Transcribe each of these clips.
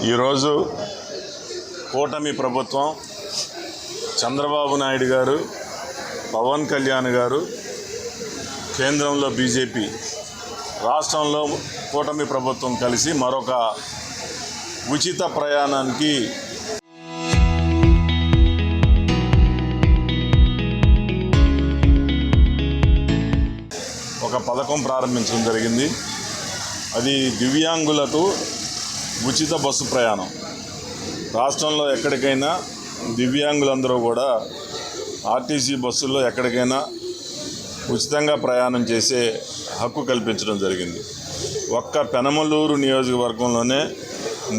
ఈరోజు కూటమి ప్రభుత్వం చంద్రబాబు నాయుడు గారు, పవన్ కళ్యాణ్ గారు, కేంద్రంలో బీజేపీ, రాష్ట్రంలో కూటమి ప్రభుత్వం కలిసి మరొక ఉచిత ప్రయాణానికి ఒక పథకం ప్రారంభించడం జరిగింది. అది దివ్యాంగులకు ఉచిత బస్సు ప్రయాణం. రాష్ట్రంలో ఎక్కడికైనా దివ్యాంగులందరూ కూడా ఆర్టీసీ బస్సుల్లో ఎక్కడికైనా ఉచితంగా ప్రయాణం చేసే హక్కు కల్పించడం జరిగింది. ఒక్క పెనమలూరు నియోజకవర్గంలోనే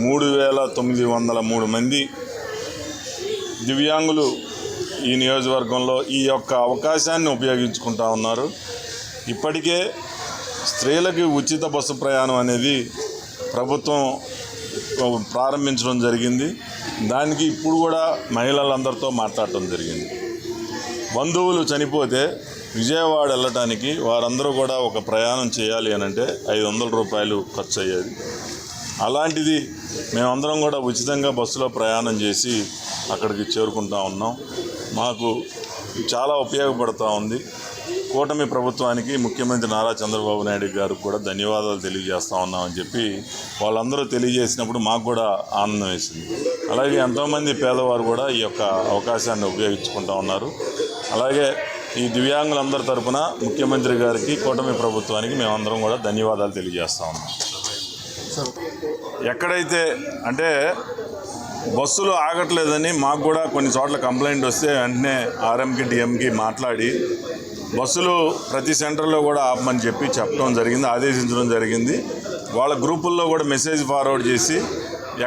3903 మంది దివ్యాంగులు ఈ నియోజకవర్గంలో ఈ యొక్క అవకాశాన్ని ఉపయోగించుకుంటా ఉన్నారు. ఇప్పటికే స్త్రీలకి ఉచిత బస్సు ప్రయాణం అనేది ప్రభుత్వం ప్రారంభించడం జరిగింది. దానికి ఇప్పుడు కూడా మహిళలందరితో మాట్లాడటం జరిగింది. బంధువులు చనిపోతే విజయవాడ వెళ్ళటానికి వారందరూ కూడా ఒక ప్రయాణం చేయాలి అని అంటే 500 రూపాయలు ఖర్చు అయ్యేది. అలాంటిది మేమందరం కూడా ఉచితంగా బస్సులో ప్రయాణం చేసి అక్కడికి చేరుకుంటా ఉన్నాం. మాకు చాలా ఉపయోగపడుతూ ఉంది. కూటమి ప్రభుత్వానికి ముఖ్యమంత్రి నారా చంద్రబాబు నాయుడు గారికి కూడా ధన్యవాదాలు తెలియజేస్తూ ఉన్నామని చెప్పి వాళ్ళందరూ తెలియజేసినప్పుడు మాకు కూడా ఆనందం వేసింది. అలాగే ఎంతోమంది పేదవారు కూడా ఈ యొక్క అవకాశాన్ని ఉపయోగించుకుంటూ ఉన్నారు. అలాగే ఈ దివ్యాంగులందరి తరపున ముఖ్యమంత్రి గారికి, కూటమి ప్రభుత్వానికి మేమందరం కూడా ధన్యవాదాలు తెలియజేస్తూ ఉన్నాం. ఎక్కడైతే అంటే బస్సులు ఆగట్లేదని మాకు కూడా కొన్ని చోట్ల కంప్లైంట్ వస్తే వెంటనే ఆర్ఎంకి, డిఎంకి మాట్లాడి బస్సులు ప్రతి సెంటర్లో కూడా ఆపమని చెప్పడం జరిగింది, ఆదేశించడం జరిగింది. వాళ్ళ గ్రూపుల్లో కూడా మెసేజ్ ఫార్వర్డ్ చేసి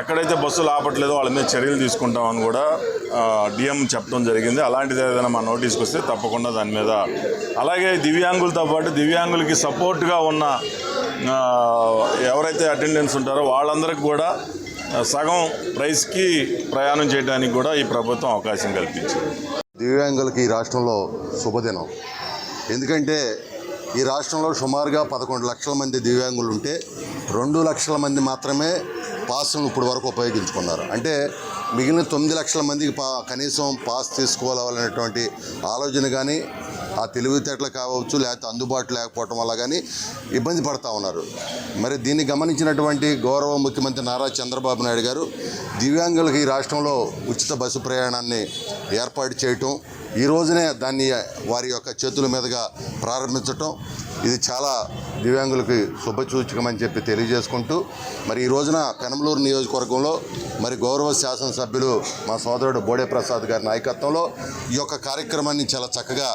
ఎక్కడైతే బస్సులు ఆపట్లేదో వాళ్ళ మీద చర్యలు తీసుకుంటామని కూడా డిఎం చెప్పడం జరిగింది. అలాంటిది ఏదైనా మా నోటీస్కి వస్తే తప్పకుండా దాని మీద, అలాగే దివ్యాంగులతో పాటు దివ్యాంగులకి సపోర్ట్గా ఉన్న ఎవరైతే అటెండెన్స్ ఉంటారో వాళ్ళందరికీ కూడా సగం ప్రైస్కి ప్రయాణం చేయడానికి కూడా ఈ ప్రభుత్వం అవకాశం కల్పించింది. దివ్యాంగులకి ఈ రాష్ట్రంలో శుభదినం. ఎందుకంటే ఈ రాష్ట్రంలో సుమారుగా 11 లక్షల మంది దివ్యాంగులు ఉంటే 2 లక్షల మంది మాత్రమే పాస్ను ఇప్పుడు వరకు ఉపయోగించుకున్నారు. అంటే మిగిలిన 9 లక్షల మందికి కనీసం పాస్ తీసుకోవాలనేటువంటి ఆలోచన కానీ, ఆ తెలివితేటలు కావచ్చు, లేకపోతే అందుబాటు లేకపోవటం వల్ల కానీ ఇబ్బంది పడుతూ ఉన్నారు. మరి దీన్ని గమనించినటువంటి గౌరవ ముఖ్యమంత్రి నారా చంద్రబాబు నాయుడు గారు దివ్యాంగులకు ఈ రాష్ట్రంలో ఉచిత బస్సు ప్రయాణాన్ని ఏర్పాటు చేయటం, ఈ రోజునే దాన్ని వారి యొక్క చేతుల మీదుగా ప్రారంభించటం, ఇది చాలా దివ్యాంగులకి శుభసూచకమని చెప్పి తెలియజేసుకుంటూ, మరి ఈ రోజున పెనమలూరు నియోజకవర్గంలో మరి గౌరవ శాసనసభ్యులు మా సోదరుడు బోడే ప్రసాద్ గారి నాయకత్వంలో ఈ యొక్క కార్యక్రమాన్ని చాలా చక్కగా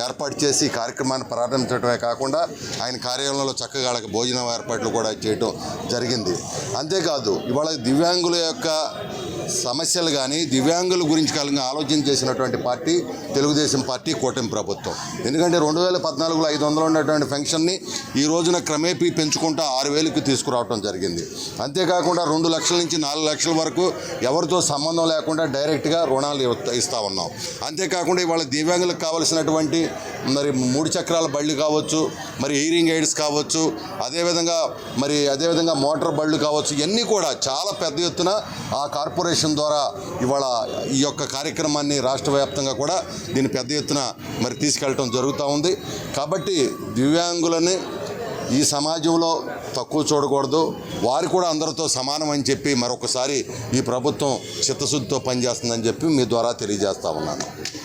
ఏర్పాటు చేసి ఈ కార్యక్రమాన్ని ప్రారంభించడమే కాకుండా ఆయన కార్యాలయంలో చక్కగా వాళ్ళకి భోజనం ఏర్పాట్లు కూడా చేయటం జరిగింది. అంతేకాదు ఇవాళ దివ్యాంగుల యొక్క సమస్యలు కానీ దివ్యాంగుల గురించి కలిగిన ఆలోచన చేసినటువంటి పార్టీ తెలుగుదేశం పార్టీ, కూటమి ప్రభుత్వం. ఎందుకంటే 2014లో 500 ఉన్నటువంటి పెన్షన్ని ఈ రోజున క్రమేపీ పెంచుకుంటూ 6000కి తీసుకురావడం జరిగింది. అంతేకాకుండా 2 లక్షల నుంచి 4 లక్షల వరకు ఎవరితో సంబంధం లేకుండా డైరెక్ట్గా రుణాలు ఇస్తూ ఉన్నాం. అంతేకాకుండా ఇవాళ దివ్యాంగులకు కావలసినటువంటి మరి 3 చక్రాల బళ్ళు కావచ్చు, మరి హీరింగ్ ఎయిడ్స్ కావచ్చు, అదేవిధంగా మోటార్ బళ్ళు కావచ్చు, ఇవన్నీ కూడా చాలా పెద్ద ఎత్తున ఆ కార్పొరేషన్ ద్వారా ఇవాళ ఈ యొక్క కార్యక్రమాన్ని రాష్ట్ర వ్యాప్తంగా కూడా దీన్ని పెద్ద ఎత్తున మరి తీసుకెళ్ళటం జరుగుతూ ఉంది. కాబట్టి దివ్యాంగులని ఈ సమాజంలో తక్కువ చూడకూడదు, వారు కూడా అందరితో సమానం అని చెప్పి మరొకసారి ఈ ప్రభుత్వం చిత్తశుద్ధితో పనిచేస్తుందని చెప్పి మీ ద్వారా తెలియజేస్తా ఉన్నాను.